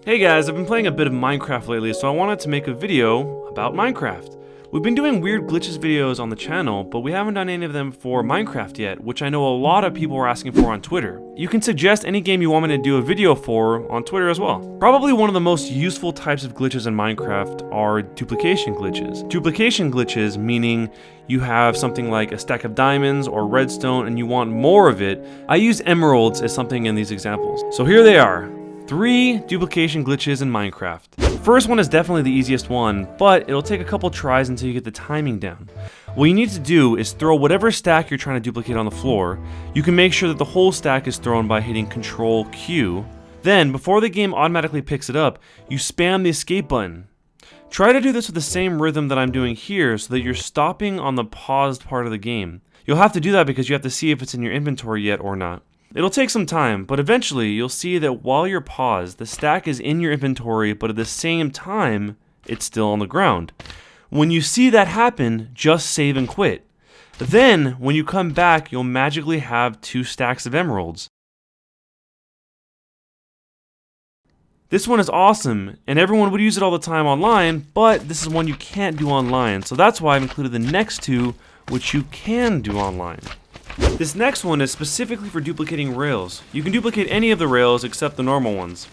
Hey guys, I've been playing a bit of Minecraft lately, so I wanted to make a video about Minecraft. We've been doing weird glitches videos on the channel, but we haven't done any of them for Minecraft yet, which I know a lot of people are asking for on Twitter. You can suggest any game you want me to do a video for on Twitter as well. Probably one of the most useful types of glitches in Minecraft are duplication glitches. Duplication glitches meaning you have something like a stack of diamonds or redstone and you want more of it. I use emeralds as something in these examples. So here they are. 3 duplication glitches in Minecraft. The first one is definitely the easiest one, but it'll take a couple tries until you get the timing down. What you need to do is throw whatever stack you're trying to duplicate on the floor. You can make sure that the whole stack is thrown by hitting Control Q. Then, before the game automatically picks it up, you spam the escape button. Try to do this with the same rhythm that I'm doing here so that you're stopping on the paused part of the game. You'll have to do that because you have to see if it's in your inventory yet or not. It'll take some time, but eventually you'll see that while you're paused, the stack is in your inventory, but at the same time, it's still on the ground. When you see that happen, just save and quit. Then, when you come back, you'll magically have 2 stacks of emeralds. This one is awesome, and everyone would use it all the time online, but this is one you can't do online, so that's why I've included the next 2, which you can do online. This next one is specifically for duplicating rails. You can duplicate any of the rails except the normal ones.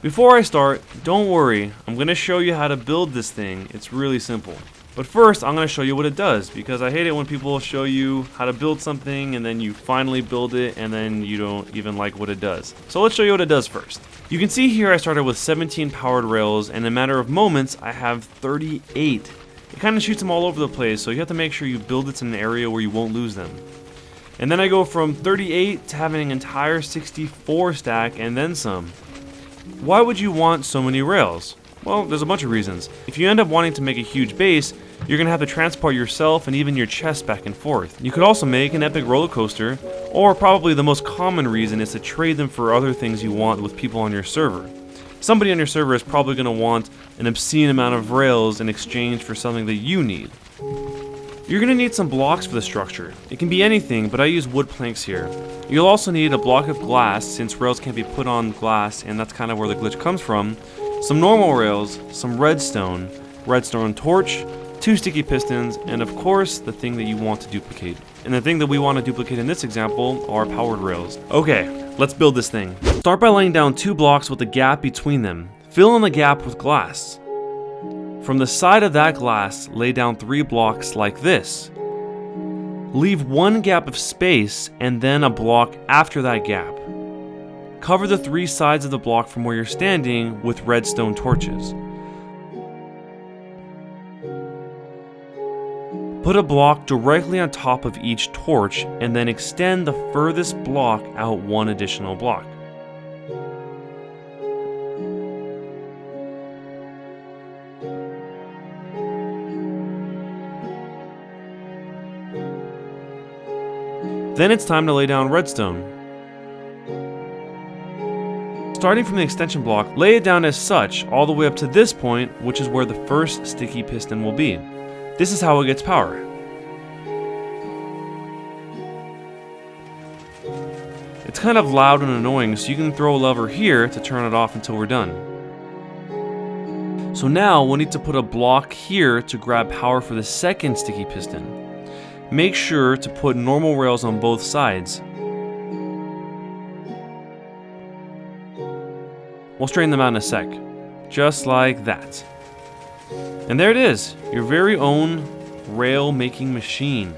Before I start, don't worry, I'm going to show you how to build this thing. It's really simple. But first, I'm going to show you what it does, because I hate it when people show you how to build something and then you finally build it and then you don't even like what it does. So let's show you what it does first. You can see here I started with 17 powered rails, and in a matter of moments I have 38. It kind of shoots them all over the place, so you have to make sure you build it in an area where you won't lose them. And then I go from 38 to having an entire 64 stack and then some. Why would you want so many rails? Well, there's a bunch of reasons. If you end up wanting to make a huge base, you're going to have to transport yourself and even your chest back and forth. You could also make an epic roller coaster, or probably the most common reason is to trade them for other things you want with people on your server. Somebody on your server is probably going to want an obscene amount of rails in exchange for something that you need. You're going to need some blocks for the structure. It can be anything, but I use wood planks here. You'll also need a block of glass, since rails can't be put on glass, and that's kind of where the glitch comes from. Some normal rails, some redstone torch, 2 sticky pistons, and of course, the thing that you want to duplicate. And the thing that we want to duplicate in this example are powered rails. Okay, let's build this thing. Start by laying down 2 blocks with a gap between them. Fill in the gap with glass. From the side of that glass, lay down 3 blocks like this. Leave 1 gap of space and then a block after that gap. Cover the 3 sides of the block from where you're standing with redstone torches. Put a block directly on top of each torch and then extend the furthest block out 1 additional block. Then it's time to lay down redstone. Starting from the extension block, lay it down as such all the way up to this point, which is where the first sticky piston will be. This is how it gets power. It's kind of loud and annoying, so you can throw a lever here to turn it off until we're done. So now we'll need to put a block here to grab power for the second sticky piston. Make sure to put normal rails on both sides. We'll straighten them out in a sec. Just like that. And there it is, your very own rail making machine.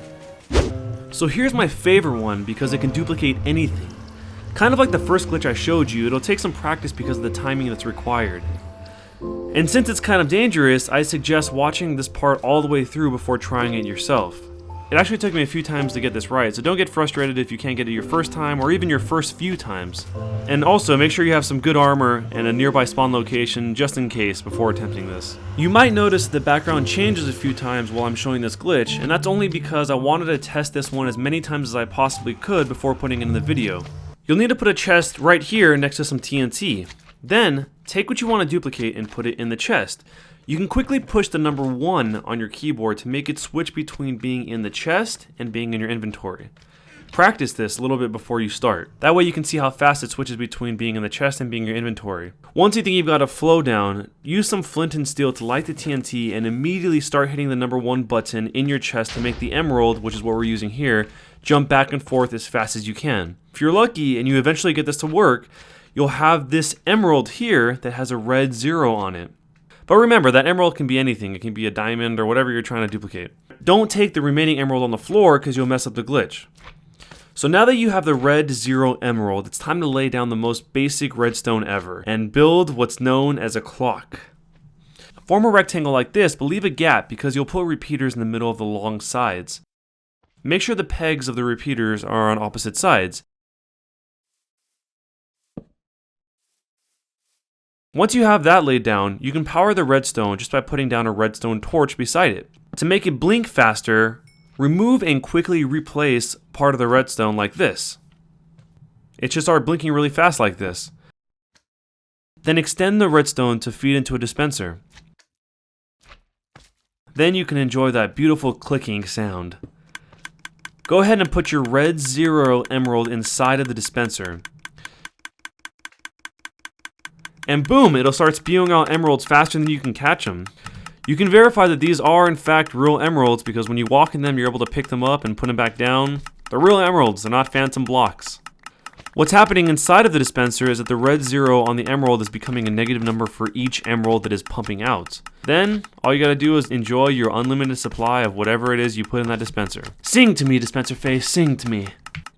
So here's my favorite one because it can duplicate anything. Kind of like the first glitch I showed you, it'll take some practice because of the timing that's required. And since it's kind of dangerous, I suggest watching this part all the way through before trying it yourself. It actually took me a few times to get this right, so don't get frustrated if you can't get it your first time or even your first few times. And also, make sure you have some good armor and a nearby spawn location just in case before attempting this. You might notice the background changes a few times while I'm showing this glitch, and that's only because I wanted to test this one as many times as I possibly could before putting it in the video. You'll need to put a chest right here next to some TNT. Then, take what you want to duplicate and put it in the chest. You can quickly push the number 1 on your keyboard to make it switch between being in the chest and being in your inventory. Practice this a little bit before you start. That way you can see how fast it switches between being in the chest and being in your inventory. Once you think you've got a flow down, use some flint and steel to light the TNT and immediately start hitting the number 1 button in your chest to make the emerald, which is what we're using here, jump back and forth as fast as you can. If you're lucky and you eventually get this to work, you'll have this emerald here that has a red 0 on it. But remember, that emerald can be anything. It can be a diamond or whatever you're trying to duplicate. Don't take the remaining emerald on the floor because you'll mess up the glitch. So now that you have the red 0 emerald, it's time to lay down the most basic redstone ever and build what's known as a clock. Form a rectangle like this, but leave a gap because you'll put repeaters in the middle of the long sides. Make sure the pegs of the repeaters are on opposite sides. Once you have that laid down, you can power the redstone just by putting down a redstone torch beside it. To make it blink faster, remove and quickly replace part of the redstone like this. It should start blinking really fast like this. Then extend the redstone to feed into a dispenser. Then you can enjoy that beautiful clicking sound. Go ahead and put your red 0 emerald inside of the dispenser. And boom, it'll start spewing out emeralds faster than you can catch them. You can verify that these are in fact real emeralds because when you walk in them, you're able to pick them up and put them back down. They're real emeralds, they're not phantom blocks. What's happening inside of the dispenser is that the red 0 on the emerald is becoming a negative number for each emerald that is pumping out. Then, all you gotta do is enjoy your unlimited supply of whatever it is you put in that dispenser. Sing to me, dispenser face, sing to me.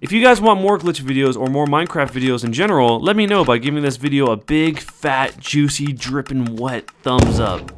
If you guys want more glitch videos or more Minecraft videos in general, let me know by giving this video a big, fat, juicy, drippin' wet thumbs up.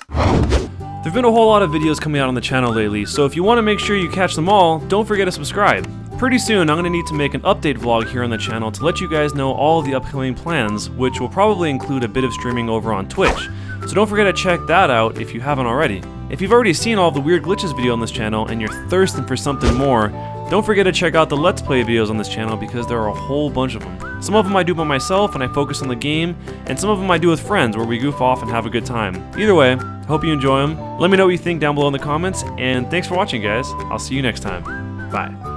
There've been a whole lot of videos coming out on the channel lately, so if you want to make sure you catch them all, don't forget to subscribe. Pretty soon, I'm going to need to make an update vlog here on the channel to let you guys know all of the upcoming plans, which will probably include a bit of streaming over on Twitch. So don't forget to check that out if you haven't already. If you've already seen all of the Weird Glitches video on this channel and you're thirsting for something more, don't forget to check out the Let's Play videos on this channel because there are a whole bunch of them. Some of them I do by myself and I focus on the game, and some of them I do with friends where we goof off and have a good time. Either way, hope you enjoy them. Let me know what you think down below in the comments, and thanks for watching, guys. I'll see you next time. Bye.